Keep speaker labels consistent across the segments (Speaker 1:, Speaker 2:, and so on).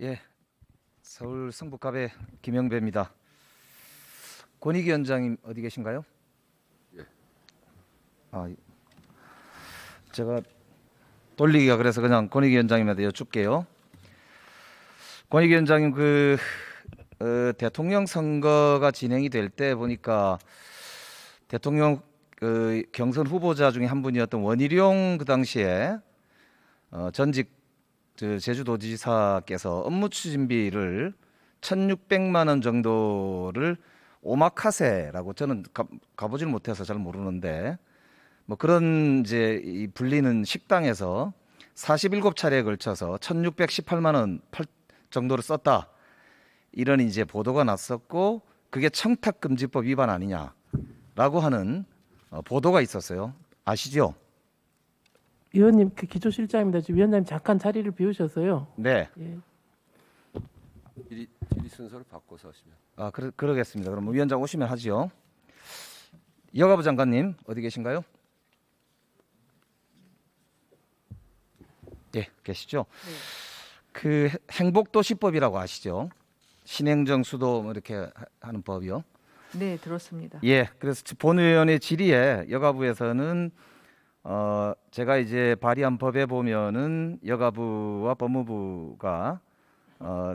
Speaker 1: 예, 서울 성북갑의 김영배입니다. 권익위 원장님 어디 계신가요?
Speaker 2: 예.
Speaker 1: 제가 돌리기가 그래서 그냥 권익위 원장님한테 여쭙게요. 권익위 원장님 대통령 선거가 진행이 될 때 보니까 대통령 경선 후보자 중에 한 분이었던 원희룡 그 당시에 전직 제주도지사께서 업무 추진비를 1,600만 원 정도를 오마카세라고 저는 가보질 못해서 잘 모르는데 뭐 그런 이제 이 불리는 식당에서 47차례에 걸쳐서 1,618만 원 정도를 썼다. 이런 이제 보도가 났었고 그게 청탁금지법 위반 아니냐라고 하는 보도가 있었어요. 아시죠?
Speaker 3: 위원님 기초실장입니다. 지금 위원장님 잠깐 자리를 비우셔서요.
Speaker 1: 네.
Speaker 3: 예.
Speaker 2: 질의 순서를 바꿔서 하시면.
Speaker 1: 그러겠습니다. 그럼 위원장 오시면 하지요. 여가부 장관님 어디 계신가요? 예, 계시죠.
Speaker 4: 네.
Speaker 1: 그 행복도시법이라고 아시죠? 신행정 수도 뭐 이렇게 하는 법이요.
Speaker 4: 네, 들었습니다.
Speaker 1: 예, 그래서 본의원의 질의에 여가부에서는 제가 이제 발의한 법에 보면은 여가부와 법무부가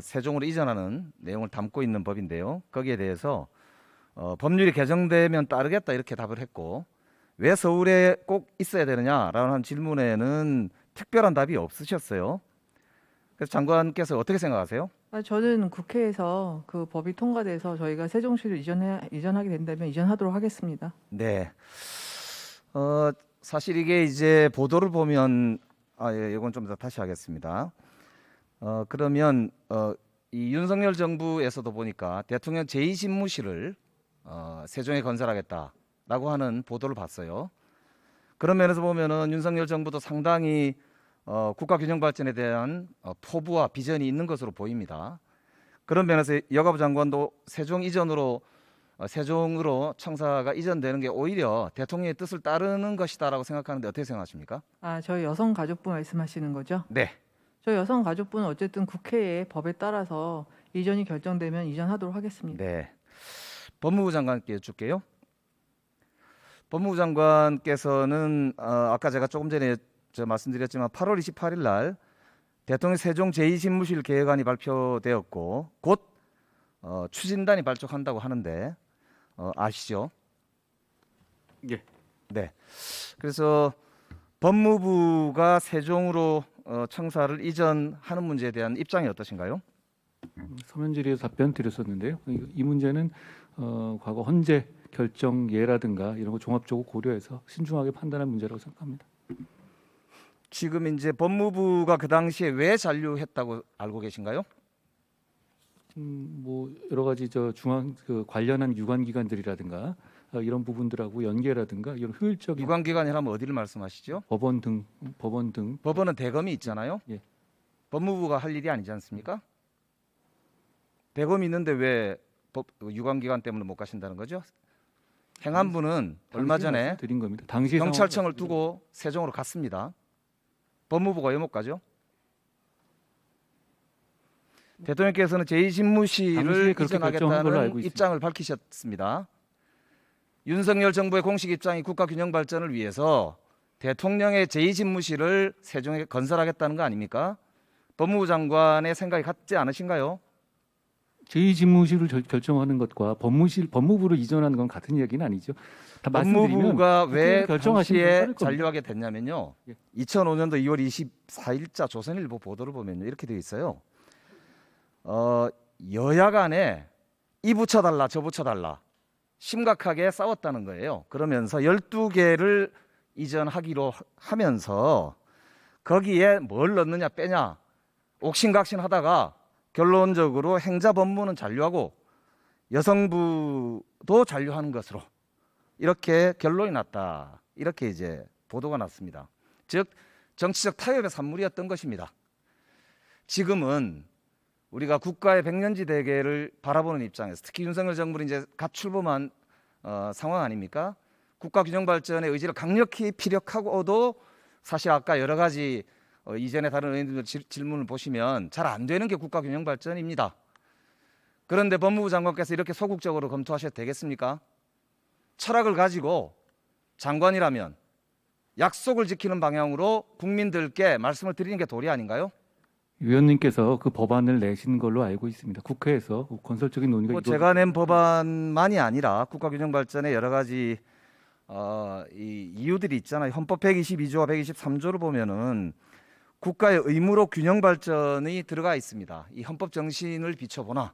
Speaker 1: 세종으로 이전하는 내용을 담고 있는 법인데요. 거기에 대해서 법률이 개정되면 따르겠다 이렇게 답을 했고 왜 서울에 꼭 있어야 되느냐라는 질문에는 특별한 답이 없으셨어요. 그래서 장관께서 어떻게 생각하세요?
Speaker 4: 저는 국회에서 그 법이 통과돼서 저희가 세종시를 이전하게 된다면 이전하도록 하겠습니다.
Speaker 1: 네. 사실 이게 이제 보도를 보면 예, 이건 좀 더 다시 하겠습니다. 그러면 이 윤석열 정부에서도 보니까 대통령 제2집무실을 세종에 건설하겠다라고 하는 보도를 봤어요. 그런 면에서 보면은 윤석열 정부도 상당히 국가 균형 발전에 대한 포부와 비전이 있는 것으로 보입니다. 그런 면에서 여가부 장관도 세종으로 청사가 이전되는 게 오히려 대통령의 뜻을 따르는 것이다라고 생각하는데 어떻게 생각하십니까?
Speaker 4: 저희 여성가족부 말씀하시는 거죠?
Speaker 1: 네.
Speaker 4: 저희 여성가족부는 어쨌든 국회의 법에 따라서 이전이 결정되면 이전하도록 하겠습니다.
Speaker 1: 네. 법무부 장관께 여쭐게요. 법무부 장관께서는 아까 제가 조금 전에 말씀드렸지만 8월 28일 날 대통령 세종 제2집무실 계획안이 발표되었고 곧 추진단이 발족한다고 하는데 아시죠?
Speaker 5: 예.
Speaker 1: 네. 그래서 법무부가 세종으로 청사를 이전하는 문제에 대한 입장이 어떠신가요?
Speaker 5: 서면 질의에서 답변 드렸었는데요. 이 문제는 과거 헌재 결정 예라든가 이런 거 종합적으로 고려해서 신중하게 판단한 문제라고 생각합니다.
Speaker 1: 지금 이제 법무부가 그 당시에 왜 잔류했다고 알고 계신가요?
Speaker 5: 뭐 여러 가지 중앙 관련한 유관기관들이라든가 이런 부분들하고 연계라든가 이런 효율적인
Speaker 1: 유관기관이라면 어디를 말씀하시죠?
Speaker 5: 법원 등
Speaker 1: 법원은 대검이 있잖아요.
Speaker 5: 예.
Speaker 1: 법무부가 할 일이 아니지 않습니까? 대검이 있는데 왜 유관기관 때문에 못 가신다는 거죠? 행안부는 얼마 전에
Speaker 5: 드린 겁니다. 당시
Speaker 1: 경찰청을 두고 세종으로 갔습니다. 법무부가 왜 못 가죠? 대통령께서는
Speaker 5: 당시에
Speaker 1: 제2집무실을
Speaker 5: 그렇게 결정한 걸로
Speaker 1: 이전하겠다는
Speaker 5: 알고 있습니다.
Speaker 1: 입장을 밝히셨습니다. 윤석열 정부의 공식 입장이 국가 균형 발전을 위해서 대통령의 제2집무실을 세종에 건설하겠다는 거 아닙니까? 법무부 장관의 생각이 같지 않으신가요?
Speaker 5: 제2집무실을 결정하는 것과 법무부로 이전하는 건 같은 이야기는 아니죠. 다 말씀드리면
Speaker 1: 법무부가 왜
Speaker 5: 국회에서 결정하시면
Speaker 1: 당시에
Speaker 5: 따를 겁니다.
Speaker 1: 잔류하게 됐냐면요.
Speaker 5: 예.
Speaker 1: 2005년도 2월 24일자 조선일보 보도를 보면요. 이렇게 되어 있어요. 여야 간에 이 붙여달라 저 붙여달라 심각하게 싸웠다는 거예요. 그러면서 12개를 이전하기로 하면서 거기에 뭘 넣느냐 빼냐 옥신각신 하다가 결론적으로 행자법무는 잔류하고 여성부도 잔류하는 것으로 이렇게 결론이 났다. 이렇게 이제 보도가 났습니다. 즉 정치적 타협의 산물이었던 것입니다. 지금은 우리가 국가의 백년지 대계를 바라보는 입장에서 특히 윤석열 정부는 이제 갓 출범한 상황 아닙니까? 국가 균형 발전의 의지를 강력히 피력하고도 사실 아까 여러 가지 이전에 다른 의원님들 질문을 보시면 잘 안 되는 게 국가균형발전입니다. 그런데 법무부 장관께서 이렇게 소극적으로 검토하셔도 되겠습니까? 철학을 가지고 장관이라면 약속을 지키는 방향으로 국민들께 말씀을 드리는 게 도리 아닌가요?
Speaker 5: 위원님께서 그 법안을 내신 걸로 알고 있습니다. 국회에서 건설적인 논의가
Speaker 1: 제가 낸 법안만이 아니라 국가균형발전의 여러 가지 이 이유들이 있잖아요. 헌법 122조와 123조를 보면은 국가의 의무로 균형 발전이 들어가 있습니다. 이 헌법 정신을 비춰보나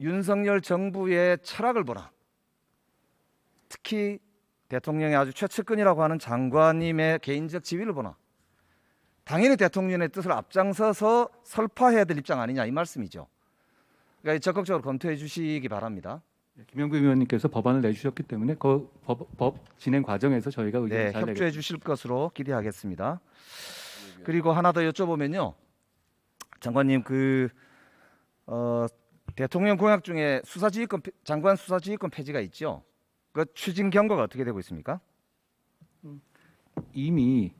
Speaker 1: 윤석열 정부의 철학을 보나 특히 대통령의 아주 최측근이라고 하는 장관님의 개인적 지위를 보나 당연히 대통령의 뜻을 앞장서서 설파해야 될 입장 아니냐 이 말씀이죠. 그러니까 적극적으로 검토해 주시기 바랍니다.
Speaker 5: 김영구 위원님께서 법안을 내주셨기 때문에 그 법 진행 과정에서 저희가 의견을
Speaker 1: 네,
Speaker 5: 잘
Speaker 1: 협조해
Speaker 5: 내겠습니다.
Speaker 1: 주실 것으로 기대하겠습니다. 그리고 하나 더 여쭤보면요, 장관님 대통령 공약 중에 장관 수사지휘권 폐지가 있죠. 그 추진 경과가 어떻게 되고 있습니까?
Speaker 5: 이미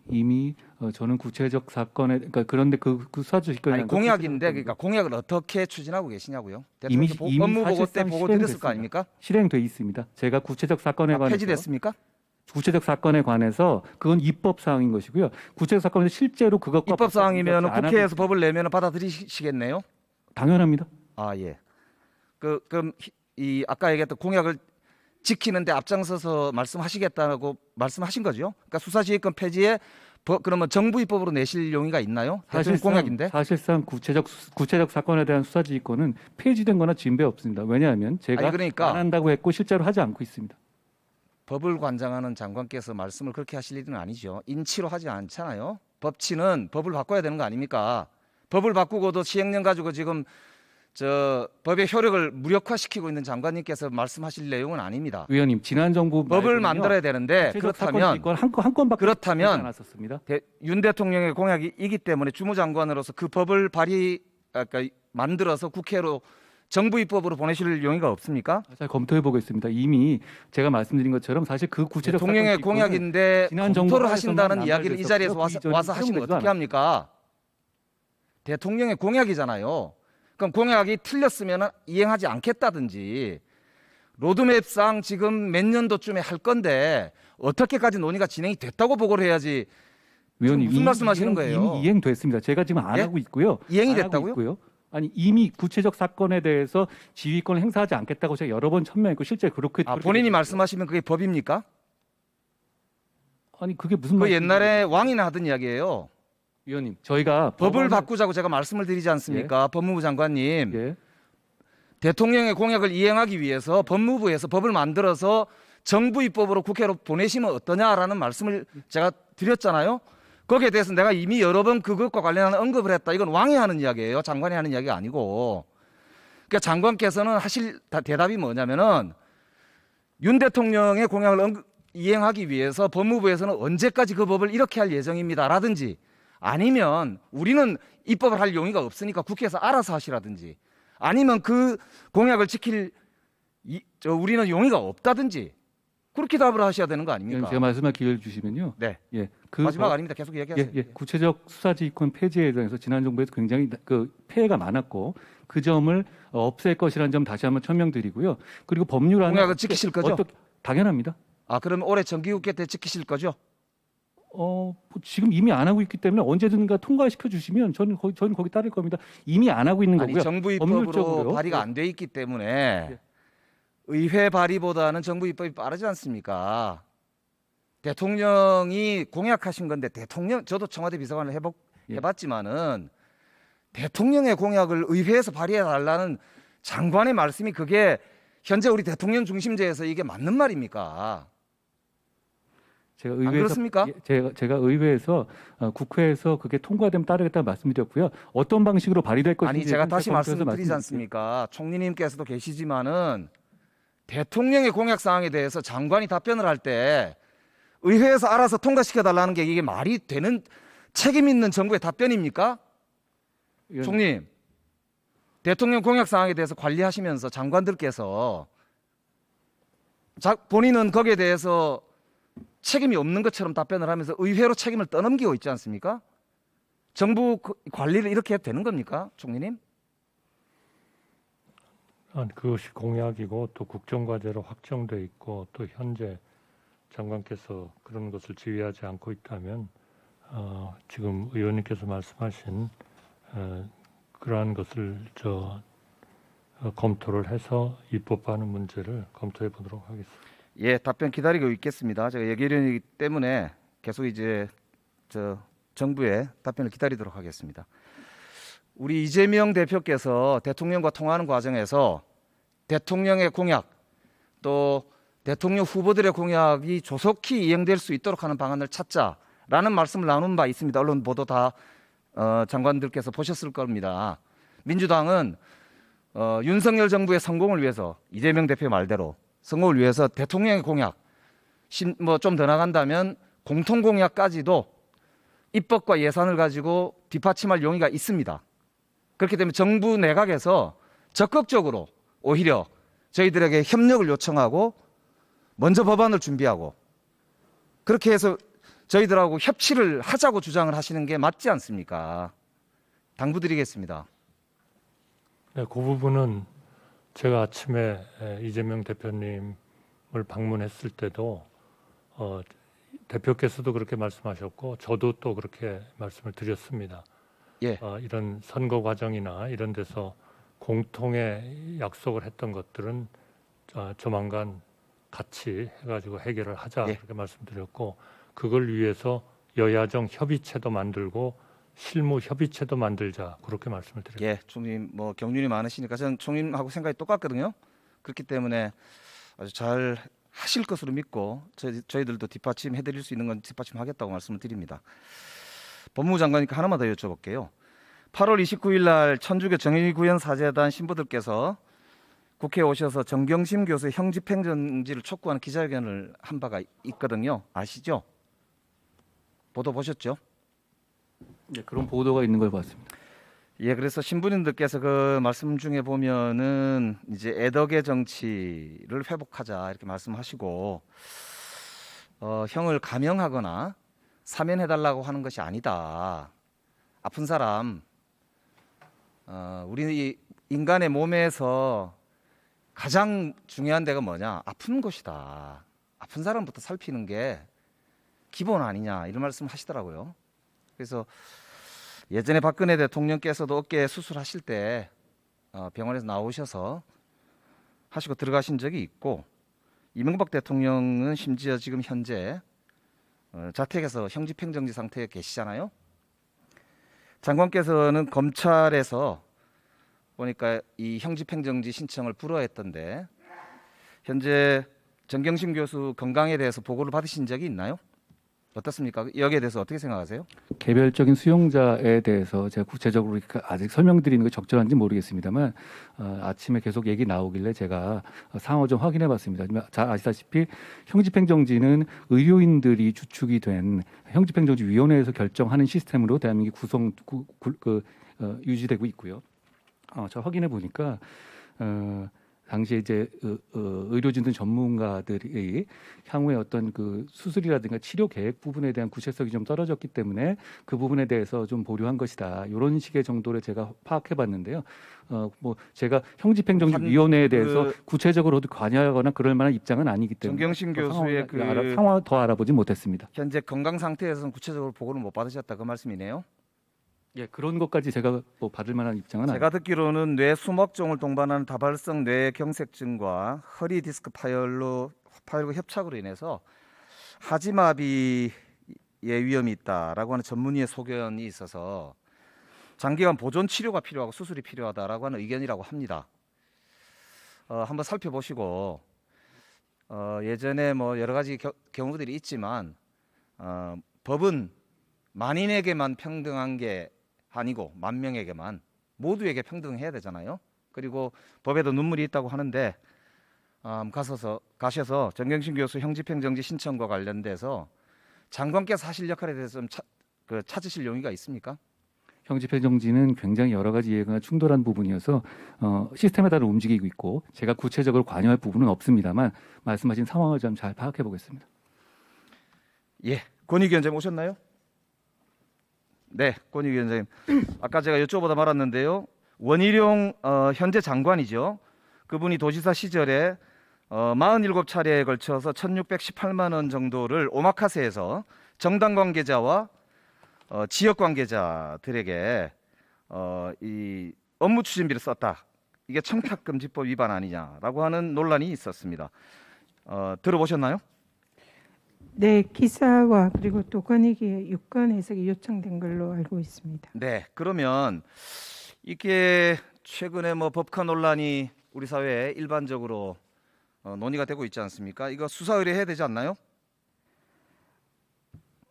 Speaker 5: 저는 구체적 사건에 그러니까 그런데 그 수사지휘권이
Speaker 1: 아니 공약인데 그러니까 공약을 어떻게 추진하고 계시냐고요?
Speaker 5: 이미
Speaker 1: 대통령 업무 보고 때
Speaker 5: 사실상
Speaker 1: 보고 드렸을
Speaker 5: 실행됐습니다.
Speaker 1: 거 아닙니까?
Speaker 5: 실행돼 있습니다. 제가 구체적 사건에 관해서
Speaker 1: 폐지됐습니까?
Speaker 5: 구체적 사건에 관해서 그건 입법 사항인 것이고요. 구체적 사건에서 실제로 그것과
Speaker 1: 입법 사항이면
Speaker 5: 안 하고
Speaker 1: 국회에서 법을 내면 받아들이시겠네요?
Speaker 5: 당연합니다.
Speaker 1: 아 예. 그럼 이 아까 얘기했던 공약을 지키는데 앞장서서 말씀하시겠다고 말씀하신 거죠? 그러니까 수사지휘권 폐지에 그러면 정부 입법으로 내실 용의가 있나요? 대통령 공약인데.
Speaker 5: 사실상 구체적 사건에 대한 수사지휘권은 폐지된거나 진배 없습니다. 왜냐하면 제가
Speaker 1: 아니, 그러니까
Speaker 5: 안 한다고 했고 실제로 하지 않고 있습니다.
Speaker 1: 법을 관장하는 장관께서 말씀을 그렇게 하실 일은 아니죠. 인치로 하지 않잖아요. 법치는 법을 바꿔야 되는 거 아닙니까? 법을 바꾸고도 시행령 가지고 지금 법의 효력을 무력화시키고 있는 장관님께서 말씀하실 내용은 아닙니다.
Speaker 5: 위원님 지난 정부
Speaker 1: 법을 만들어야 되는데 그렇다면
Speaker 5: 한 건밖에
Speaker 1: 그렇다면
Speaker 5: 않았었습니다.
Speaker 1: 윤 대통령의 공약이기 때문에 주무장관으로서 그 법을 만들어서 국회로 정부 입법으로 보내실 용의가 없습니까?
Speaker 5: 잘 검토해 보겠습니다. 이미 제가 말씀드린 것처럼 사실 그 구체적
Speaker 1: 대통령의
Speaker 5: 사건 지휘권은
Speaker 1: 공약인데
Speaker 5: 지난
Speaker 1: 검토를
Speaker 5: 정부
Speaker 1: 하신다는
Speaker 5: 하에서만
Speaker 1: 이야기를 이 자리에서
Speaker 5: 남발됐었고요.
Speaker 1: 와서 하시면
Speaker 5: 사용되지도
Speaker 1: 어떻게 합니까? 대통령의 공약이잖아요. 그럼 공약이 틀렸으면 이행하지 않겠다든지 로드맵상 지금 몇 년도쯤에 할 건데 어떻게까지 논의가 진행이 됐다고 보고를 해야지.
Speaker 5: 위원님
Speaker 1: 무슨 말씀하시는 거예요?
Speaker 5: 이미 이행됐습니다. 제가 지금 안
Speaker 1: 예?
Speaker 5: 하고 있고요.
Speaker 1: 이행이
Speaker 5: 안 하고
Speaker 1: 됐다고요?
Speaker 5: 있고요. 아니 이미 구체적 사건에 대해서 지휘권을 행사하지 않겠다고 제가 여러 번 천명했고 실제 그렇게
Speaker 1: 본인이
Speaker 5: 됐습니다.
Speaker 1: 말씀하시면 그게 법입니까?
Speaker 5: 아니 그게 무슨
Speaker 1: 그
Speaker 5: 말씀이세요?
Speaker 1: 옛날에 왕이나 하던 이야기예요.
Speaker 5: 위원님 저희가
Speaker 1: 법을
Speaker 5: 법안을-
Speaker 1: 바꾸자고 제가 말씀을 드리지 않습니까? 법무부 장관님.
Speaker 5: 예.
Speaker 1: 대통령의 공약을 이행하기 위해서 법무부에서 법을 만들어서 정부 입법으로 국회로 보내시면 어떠냐라는 말씀을 제가 드렸잖아요. 거기에 대해서 내가 이미 여러 번 그것과 관련한 언급을 했다. 이건 왕이 하는 이야기예요. 장관이 하는 이야기가 아니고. 그러니까 장관께서는 하실 대답이 뭐냐면은 윤 대통령의 공약을 이행하기 위해서 법무부에서는 언제까지 그 법을 이렇게 할 예정입니다라든지 아니면 우리는 입법을 할 용의가 없으니까 국회에서 알아서 하시라든지 아니면 그 공약을 지킬 우리는 용의가 없다든지 그렇게 답을 하셔야 되는 거 아닙니까?
Speaker 5: 제가 말씀할 기회를 주시면요.
Speaker 1: 네.
Speaker 5: 예. 그
Speaker 1: 마지막 아닙니다. 계속 얘기하세요.
Speaker 5: 예. 구체적 수사지휘권 폐지에 대해서 지난 정부에서 굉장히 그 폐해가 많았고 그 점을 없앨 것이라는 점 다시 한번 천명드리고요. 그리고 법률안은
Speaker 1: 공약을 지키실 거죠?
Speaker 5: 당연합니다.
Speaker 1: 그러면 올해 정기국회 때 지키실 거죠?
Speaker 5: 지금 이미 안 하고 있기 때문에 언제든가 통과시켜 주시면 저는 거기 따를 겁니다. 이미 안 하고 있는
Speaker 1: 아니
Speaker 5: 거고요.
Speaker 1: 정부 입법으로
Speaker 5: 법률적으로요?
Speaker 1: 발의가 안 돼 있기 때문에 의회 발의보다는 정부 입법이 빠르지 않습니까? 대통령이 공약하신 건데 저도 청와대 비서관을 해봤지만은 대통령의 공약을 의회에서 발의해 달라는 장관의 말씀이 그게 현재 우리 대통령 중심제에서 이게 맞는 말입니까?
Speaker 5: 제가
Speaker 1: 안 그렇습니까?
Speaker 5: 제가 의회에서 국회에서 그게 통과되면 따르겠다고 말씀드렸고요. 어떤 방식으로 발의될 것인지
Speaker 1: 아니 제가 다시
Speaker 5: 검토해서
Speaker 1: 말씀드리지
Speaker 5: 말씀드릴게요.
Speaker 1: 않습니까? 총리님께서도 계시지만은 대통령의 공약 사항에 대해서 장관이 답변을 할 때 의회에서 알아서 통과시켜 달라는 게 이게 말이 되는 책임 있는 정부의 답변입니까?
Speaker 5: 위원님,
Speaker 1: 총님, 대통령 공약 사항에 대해서 관리하시면서 장관들께서 본인은 거기에 대해서 책임이 없는 것처럼 답변을 하면서 의회로 책임을 떠넘기고 있지 않습니까? 정부 관리를 이렇게 해도 되는 겁니까, 총리님?
Speaker 6: 그것이 공약이고 또 국정과제로 확정돼 있고 또 현재 장관께서 그런 것을 지휘하지 않고 있다면 지금 의원님께서 말씀하신 그러한 것을 검토를 해서 입법하는 문제를 검토해 보도록 하겠습니다.
Speaker 1: 예, 답변 기다리고 있겠습니다. 제가 예결위원이기 때문에 계속 이제 정부의 답변을 기다리도록 하겠습니다. 우리 이재명 대표께서 대통령과 통화하는 과정에서 대통령의 공약 또 대통령 후보들의 공약이 조속히 이행될 수 있도록 하는 방안을 찾자라는 말씀을 나눈 바 있습니다. 언론 보도 다 장관들께서 보셨을 겁니다. 민주당은 윤석열 정부의 성공을 위해서 이재명 대표의 말대로 성공을 위해서 대통령의 공약 뭐 좀 더 나간다면 공통 공약까지도 입법과 예산을 가지고 뒷받침할 용의가 있습니다. 그렇기 때문에 정부 내각에서 적극적으로 오히려 저희들에게 협력을 요청하고 먼저 법안을 준비하고 그렇게 해서 저희들하고 협치를 하자고 주장을 하시는 게 맞지 않습니까? 당부드리겠습니다.
Speaker 6: 네, 그 부분은 제가 아침에 이재명 대표님을 방문했을 때도 대표께서도 그렇게 말씀하셨고 저도 또 그렇게 말씀을 드렸습니다.
Speaker 1: 예.
Speaker 6: 이런 선거 과정이나 이런 데서 공통의 약속을 했던 것들은 조만간 같이 해가지고 해결을 하자
Speaker 1: 예.
Speaker 6: 그렇게 말씀드렸고 그걸 위해서 여야정 협의체도 만들고 실무 협의체도 만들자 그렇게 말씀을 드렸습니다.
Speaker 1: 예, 총리님 뭐 경륜이 많으시니까 저는 총리님하고 생각이 똑같거든요. 그렇기 때문에 아주 잘 하실 것으로 믿고 저희들도 뒷받침해드릴 수 있는 건 뒷받침하겠다고 말씀을 드립니다. 법무부 장관님께 하나만 더 여쭤볼게요. 8월 29일 날 천주교 정의구현사재단 신부들께서 국회에 오셔서 정경심 교수의 형집행정지를 촉구하는 기자회견을 한 바가 있거든요. 아시죠? 보도 보셨죠?
Speaker 5: 네, 그런 보도가 있는 걸 봤습니다.
Speaker 1: 예, 그래서 신부님들께서 그 말씀 중에 보면은 이제 애덕의 정치를 회복하자 이렇게 말씀하시고 형을 감형하거나 사면해달라고 하는 것이 아니다. 아픈 사람, 우리 인간의 몸에서 가장 중요한 데가 뭐냐? 아픈 곳이다. 아픈 사람부터 살피는 게 기본 아니냐 이런 말씀을 하시더라고요. 그래서 예전에 박근혜 대통령께서도 어깨 수술하실 때 병원에서 나오셔서 하시고 들어가신 적이 있고 이명박 대통령은 심지어 지금 현재 자택에서 형집행정지 상태에 계시잖아요. 장관께서는 검찰에서 보니까 이 형집행정지 신청을 불허했던데 현재 정경심 교수 건강에 대해서 보고를 받으신 적이 있나요? 어떻습니까? 여기에 대해서 어떻게 생각하세요?
Speaker 5: 개별적인 수용자에 대해서 제가 구체적으로 아직 설명드리는 게 적절한지 모르겠습니다만 아침에 계속 얘기 나오길래 제가 상황을 좀 확인해봤습니다. 잘 아시다시피 형집행정지는 의료인들이 주축이 된 형집행정지위원회에서 결정하는 시스템으로 대한민국이 유지되고 있고요. 저 확인해 보니까 당시에 이제 의료진 등 전문가들이 향후에 어떤 그 수술이라든가 치료 계획 부분에 대한 구체성이 좀 떨어졌기 때문에 그 부분에 대해서 좀 보류한 것이다. 이런 식의 정도를 제가 파악해봤는데요. 뭐 제가 형집행정지위원회에 대해서 구체적으로 관여하거나 그럴 만한 입장은 아니기 때문에
Speaker 1: 정경심 교수의
Speaker 5: 상황을 더 알아보진 못했습니다.
Speaker 1: 현재 건강 상태에서는 구체적으로 보고를 못 받으셨다 그 말씀이네요.
Speaker 5: 예, 그런 것까지 제가 뭐 받을 만한 입장은 아니에요.
Speaker 1: 제가 듣기로는 뇌 수막종을 동반하는 다발성 뇌경색증과 허리 디스크 파열과 협착으로 인해서 하지마비의 위험이 있다라고 하는 전문의의 소견이 있어서 장기간 보존 치료가 필요하고 수술이 필요하다라고 하는 의견이라고 합니다. 한번 살펴보시고 예전에 뭐 여러 가지 경우들이 있지만 법은 만인에게만 평등한 게 아니고 만 명에게만 모두에게 평등해야 되잖아요. 그리고 법에도 눈물이 있다고 하는데 가셔서 정경심 교수 형집행정지 신청과 관련돼서 장관께서 하실 역할에 대해서 좀 찾으실 용의가 있습니까?
Speaker 5: 형집행정지는 굉장히 여러 가지 이해가 충돌한 부분이어서 시스템에 따라 움직이고 있고 제가 구체적으로 관여할 부분은 없습니다만 말씀하신 상황을 좀 잘 파악해 보겠습니다.
Speaker 1: 예, 권익위 원장님 오셨나요? 네, 권익위 원장님. 아까 제가 여쭤보다 말았는데요. 원희룡 현재 장관이죠. 그분이 도지사 시절에 47차례에 걸쳐서 1,618만 원 정도를 오마카세에서 정당 관계자와 지역 관계자들에게 이 업무 추진비를 썼다. 이게 청탁금지법 위반 아니냐라고 하는 논란이 있었습니다. 들어보셨나요?
Speaker 7: 네, 기사와 그리고 또 권익위의 유권 해석이 요청된 걸로 알고 있습니다.
Speaker 1: 네, 그러면 이게 최근에 뭐 법카 논란이 우리 사회에 일반적으로 논의가 되고 있지 않습니까? 이거 수사 의뢰해야 되지 않나요?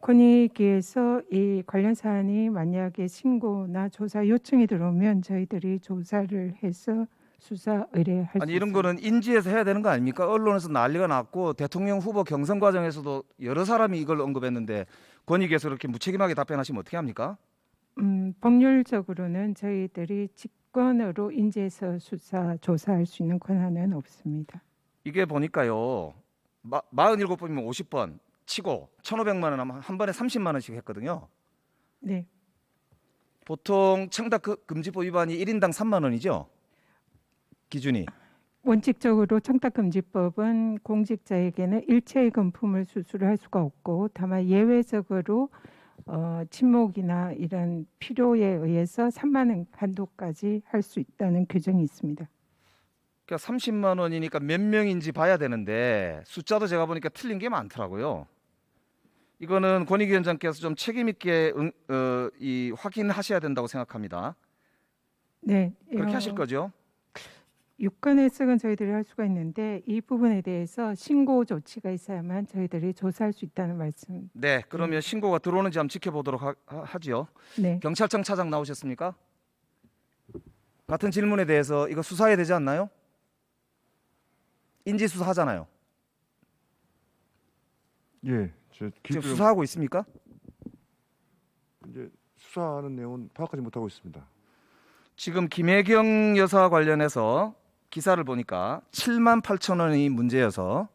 Speaker 7: 권익위에서 이 관련 사안이 만약에 신고나 조사 요청이 들어오면 저희들이 조사를 해서 수사 의뢰할 수
Speaker 1: 아니 이런
Speaker 7: 있습니다.
Speaker 1: 거는 인지해서 해야 되는 거 아닙니까? 언론에서 난리가 났고 대통령 후보 경선 과정에서도 여러 사람이 이걸 언급했는데 권익위에서 그렇게 무책임하게 답변하시면 어떻게 합니까?
Speaker 7: 법률적으로는 저희들이 직권으로 인지해서 수사 조사할 수 있는 권한은 없습니다.
Speaker 1: 이게 보니까요. 47번이면 50번 치고 1,500만 원 하면 한 번에 30만 원씩 했거든요.
Speaker 7: 네,
Speaker 1: 보통 청탁금지법 위반이 1인당 3만 원이죠. 기준이.
Speaker 7: 원칙적으로 청탁금지법은 공직자에게는 일체의 금품을 수수를 할 수가 없고 다만 예외적으로 친목이나 이런 필요에 의해서 3만 원 한도까지 할 수 있다는 규정이 있습니다.
Speaker 1: 그러니까 30만 원이니까 몇 명인지 봐야 되는데 숫자도 제가 보니까 틀린 게 많더라고요. 이거는 권익위원장께서 좀 책임 있게 이 확인하셔야 된다고 생각합니다.
Speaker 7: 네,
Speaker 1: 그렇게 하실 거죠?
Speaker 7: 유권 해석은 저희들이 할 수가 있는데 이 부분에 대해서 신고 조치가 있어야만 저희들이 조사할 수 있다는 말씀.
Speaker 1: 네, 그러면 신고가 들어오는지 한번 지켜보도록 하지요.
Speaker 7: 네,
Speaker 1: 경찰청 차장 나오셨습니까? 같은 질문에 대해서 이거 수사해야 되지 않나요? 인지 수사하잖아요.
Speaker 8: 예, 저
Speaker 1: 지금 수사하고 있습니까?
Speaker 8: 이제 수사하는 내용은 파악하지 못하고 있습니다.
Speaker 1: 지금 김혜경 여사 관련해서 기사를 보니까 7만 8천 원이 문제여서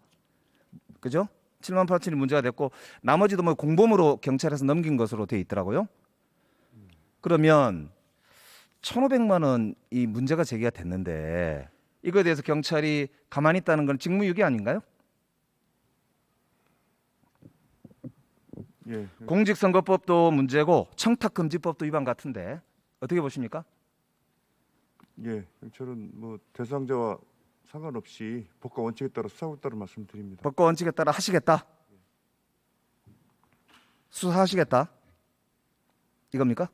Speaker 1: 그죠? 7만 8천이 문제가 됐고 나머지도 뭐 공범으로 경찰에서 넘긴 것으로 돼 있더라고요. 그러면 1,500만 원이 문제가 제기가 됐는데 이거에 대해서 경찰이 가만히 있다는 건 직무유기 아닌가요?
Speaker 8: 예,
Speaker 1: 공직선거법도 문제고 청탁금지법도 위반 같은데 어떻게 보십니까?
Speaker 8: 예, 경찰은 뭐 대상자와 상관없이 법과 원칙에 따라 수사하고 있다는 말씀드립니다.
Speaker 1: 법과 원칙에 따라 하시겠다. 수사하시겠다. 이겁니까?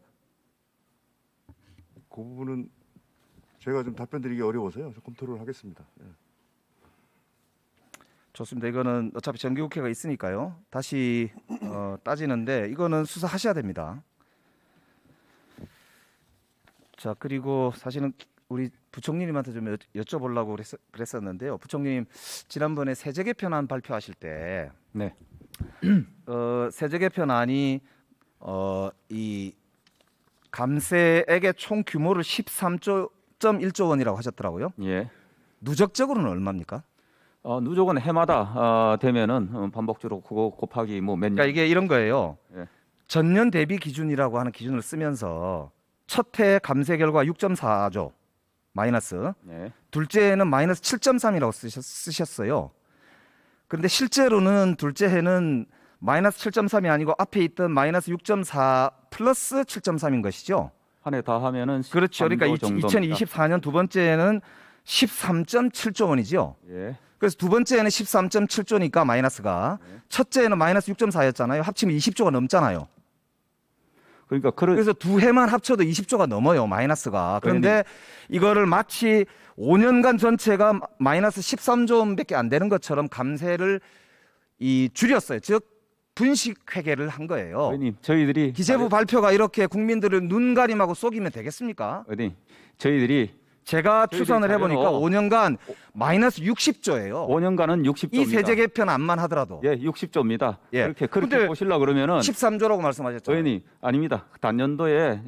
Speaker 8: 그 부분은 제가 좀 답변드리기 어려워서요. 좀 검토를 하겠습니다. 예.
Speaker 1: 좋습니다. 이거는 어차피 정기국회가 있으니까요. 다시 따지는데 이거는 수사하셔야 됩니다. 자, 그리고 사실은 우리 부총리님한테 좀 여쭤보려고 그랬었는데요. 부총리님 지난번에 세제 개편안 발표하실 때
Speaker 5: 네.
Speaker 1: 세제 개편안이 이 감세액의 총 규모를 13.1조 원이라고 하셨더라고요.
Speaker 9: 예.
Speaker 1: 누적적으로는 얼마입니까?
Speaker 9: 누적은 해마다 되면은 반복적으로 그거 곱하기 뭐 몇 년.
Speaker 1: 그러니까 이게 이런 거예요.
Speaker 9: 예.
Speaker 1: 전년 대비 기준이라고 하는 기준을 쓰면서 첫 해 감세 결과 6.4조 마이너스,
Speaker 9: 예.
Speaker 1: 둘째 해는 마이너스 7.3이라고 쓰셨어요. 그런데 실제로는 둘째 해는 마이너스 7.3이 아니고 앞에 있던 마이너스 6.4 플러스 7.3인 것이죠.
Speaker 9: 한 해 다 하면은
Speaker 1: 그렇죠. 그러니까
Speaker 9: 13조
Speaker 1: 2024년 두 번째에는 13.7조 원이죠.
Speaker 9: 예.
Speaker 1: 그래서 두 번째에는 13.7조니까 마이너스가 첫째에는 마이너스 6.4였잖아요. 합치면 20조가 넘잖아요.
Speaker 9: 그러니까
Speaker 1: 그래서 두 해만 합쳐도 20조가 넘어요. 마이너스가. 그런데 이거를 마치 5년간 전체가 마이너스 13조 원밖에 안 되는 것처럼 감세를 줄였어요. 즉 분식 회계를 한 거예요.
Speaker 9: 의원님 저희들이
Speaker 1: 기재부 발표가 이렇게 국민들을 눈가림하고 속이면 되겠습니까?
Speaker 9: 의원님 저희들이
Speaker 1: 제가 추산을 해보니까
Speaker 9: 자료로
Speaker 1: 5년간 마이너스 60조예요.
Speaker 9: 5년간은 60조입니다.
Speaker 1: 이 세제 개편안만 하더라도.
Speaker 9: 예, 60조입니다.
Speaker 1: 예.
Speaker 9: 그렇게
Speaker 1: 근데
Speaker 9: 보시려고 그러면
Speaker 1: 13조라고 말씀하셨잖아요.
Speaker 9: 의원님 아닙니다. 단년도에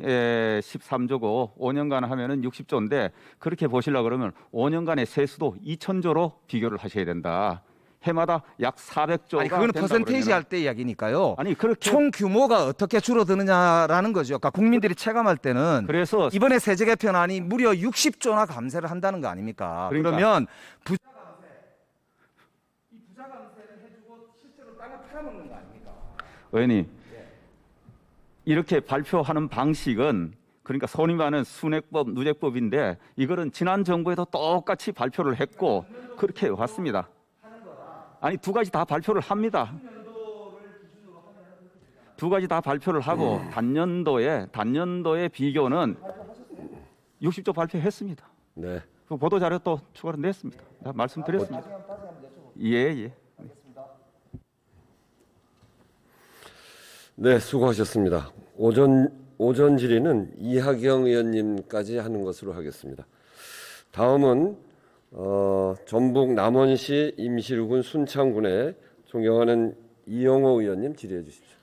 Speaker 9: 13조고 5년간 하면은 60조인데 그렇게 보시려고 그러면 5년간의 세수도 2,000조로 비교를 하셔야 된다. 해마다 약 400조가
Speaker 1: 아니 그거는 퍼센테이지 할 때 이야기니까요.
Speaker 9: 아니 그렇게
Speaker 1: 총 규모가 어떻게 줄어드느냐라는 거죠. 그러니까 국민들이 체감할 때는
Speaker 9: 그래서
Speaker 1: 이번에 세제 개편안이 무려 60조나 감세를 한다는 거 아닙니까?
Speaker 9: 그러니까.
Speaker 1: 그러면 부자 감세, 이 부자 감세를 해주고 실제로 땅을 팔아먹는 거 아닙니까?
Speaker 9: 의원님 이렇게 발표하는 방식은 그러니까 손이 많은 순회법, 누적법인데 이거는 지난 정부에도 똑같이 발표를 했고 그렇게 왔습니다. 아니 두 가지 다 발표를 합니다. 두 가지 다 발표를 하고 단년도의 비교는 60조 발표했습니다.
Speaker 2: 네.
Speaker 9: 그 보도 자료 또 추가로 냈습니다. 다 말씀드렸습니다. 예.
Speaker 2: 네, 수고하셨습니다. 오전 질의는 이하경 의원님까지 하는 것으로 하겠습니다. 다음은 전북 남원시 임실군 순창군에 존경하는 이영호 의원님 질의해 주십시오.